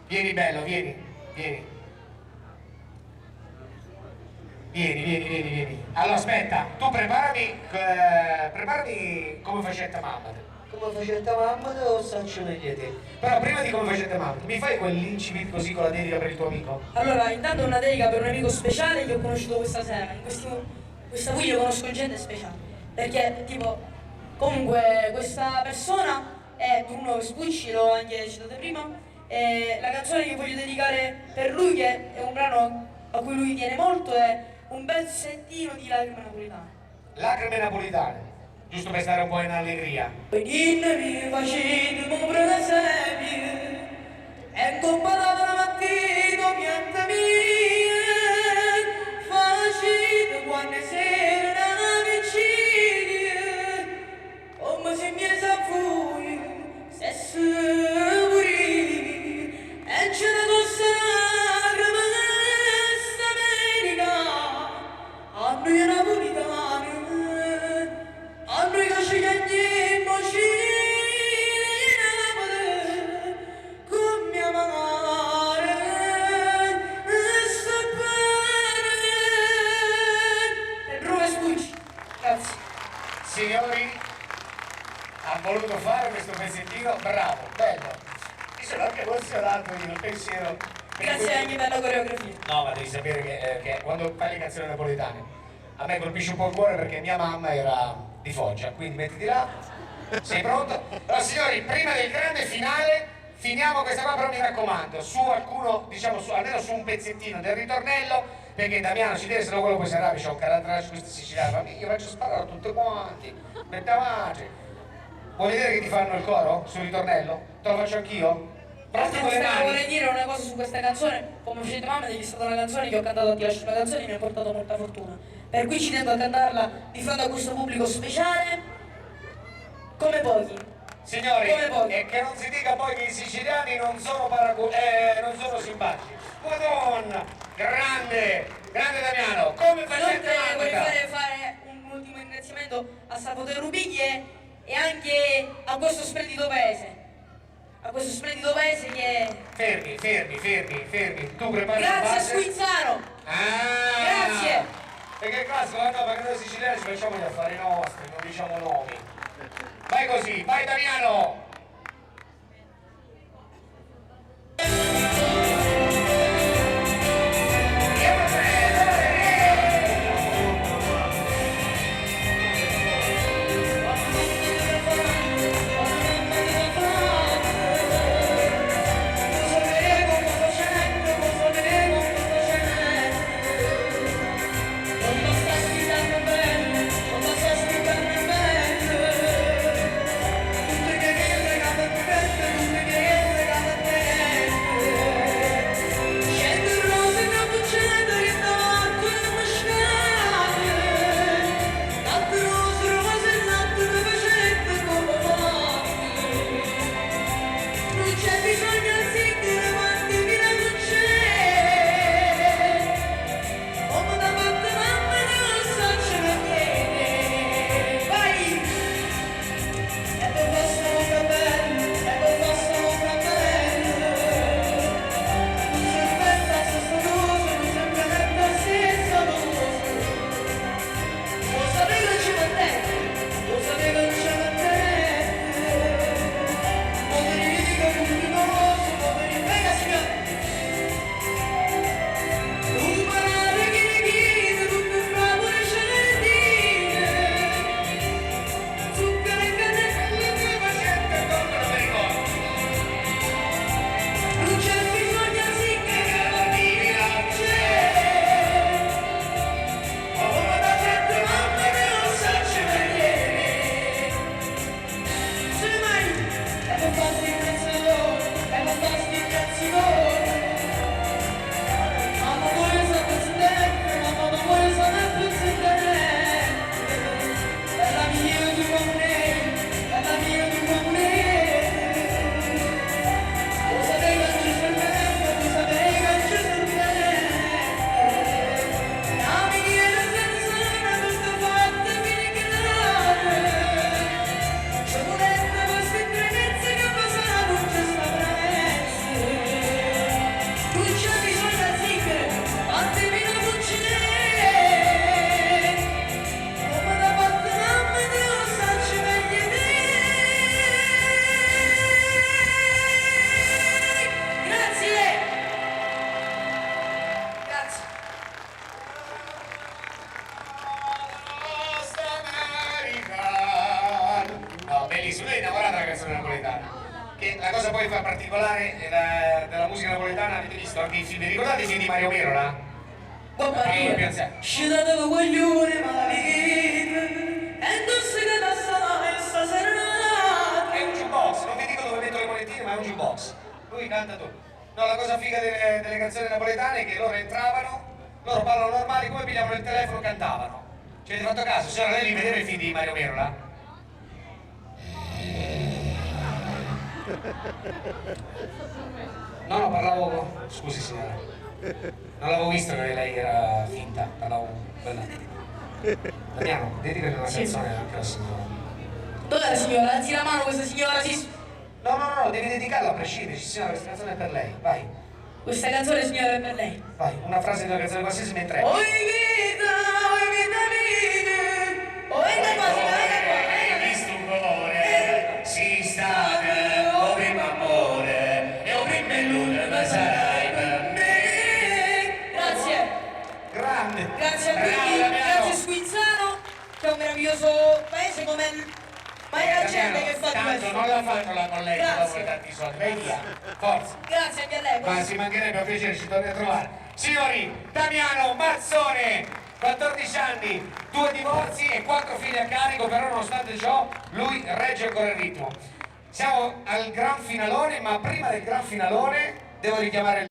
Vieni bello, vieni, vieni. Vieni. Allora aspetta, tu preparami come facetta mamma. Come faceva mamma o Sancio te? Però prima di come facetta mamma, mi fai quell'incipit così con la dedica per il tuo amico? Allora, intanto una dedica per un amico speciale che ho conosciuto questa sera. Questa qui io conosco gente speciale. Perché, tipo, comunque, questa persona è Bruno Vespucci, l'ho anche citato prima. E la canzone che voglio dedicare per lui, che è un brano a cui lui tiene molto, è Un pezzettino di Lacrime Napolitane. Lacrime napolitane, giusto per stare un po' in allegria. Venitemi facendo un presepe e comparato la mattina pianta mia facendo quando sera vicini come se mi sapui se morì e ce la tossare questa America a noi napolitani a noi che ci chiediamo come amare sta bene e Bruno Vespucci. Grazie. Signori, ha voluto fare questo pezzettino, bravo, bello. Mi sono anche emozionato io, il pensiero. Grazie anche per la coreografia. No, ma devi sapere che quando fai le canzoni napoletane, a me colpisce un po' il cuore perché mia mamma era di Foggia, quindi mettiti là. Sei pronto? Allora signori, prima del grande finale, finiamo questa qua, però mi raccomando, su alcuno, diciamo, almeno su un pezzettino del ritornello, perché Damiano ci deve, se no quello poi sarà, c'è un carattere su questi siciliani, io faccio sparare a tutti quanti, mettavate. Vuoi vedere che ti fanno il coro sul ritornello? Te lo faccio anch'io? Pronti con le mani? Vorrei dire una cosa su questa canzone, come facete mamma, è stata una canzone che ho cantato a Ti lascio una canzone e mi ha portato molta fortuna. Per cui ci tengo a cantarla di fronte a questo pubblico speciale, come pochi. Signori, Come pochi. e che non si dica poi che i siciliani non sono non sono simpatici. Madonna, grande Damiano, come facete Inoltre voglio fare un ultimo ringraziamento a Salvatore Rubiglie e anche a questo splendido paese. A questo splendido paese che... Fermi, tu prepari la Grazie a base. Squizzaro! Ah, Grazie! Perché caso, no, perché noi siciliani ci facciamo gli affari nostri, non diciamo nomi. Vai così, vai Damiano! Bene, musica napoletana, avete visto anche i film, vi ricordate i film di Mario Merola? Papà mia, ci datevo coglione ma la vita, e non si che da stare stasera. È un jukebox, non vi dico dove metto le monetine, ma è un jukebox. Lui canta tutto. No, la cosa figa delle canzoni napoletane è che loro entravano, loro parlano normali, come pigliavano il telefono cantavano. Ci avete fatto caso? Signora, lei li vedeva i film di Mario Merola? No, parlavo... Scusi signora. Non l'avevo visto che lei era finta, parlavo quella. Damiano, dedica una canzone anche alla signora. Dov'è la signora? Alzi la mano questa signora, si... No, devi dedicarla a prescindere, signora, questa canzone è per lei, vai. Questa canzone signora è per lei. Vai, una frase di una canzone qualsiasi mentre... Oi vita mia, oi quasi, Hai visto un colore, si sta o prima amore, e o prima luna, ma sarai per me. Grazie. Grande. Grazie a tutti, Bravo, grazie Squinzano, che è un meraviglioso paese come... Ma è la gente che fa tanto questo. non la fanno la collega, Grazie. dopo tanti soldi, vai via, forza. Grazie anche a lei. Ma si mancherebbe a piacere, ci torni a trovare. Signori, Damiano Mazzone, 14 anni, 2 divorzi e 4 figli a carico, però nonostante ciò lui regge ancora il ritmo. Siamo al gran finalone, ma prima del gran finalone devo richiamare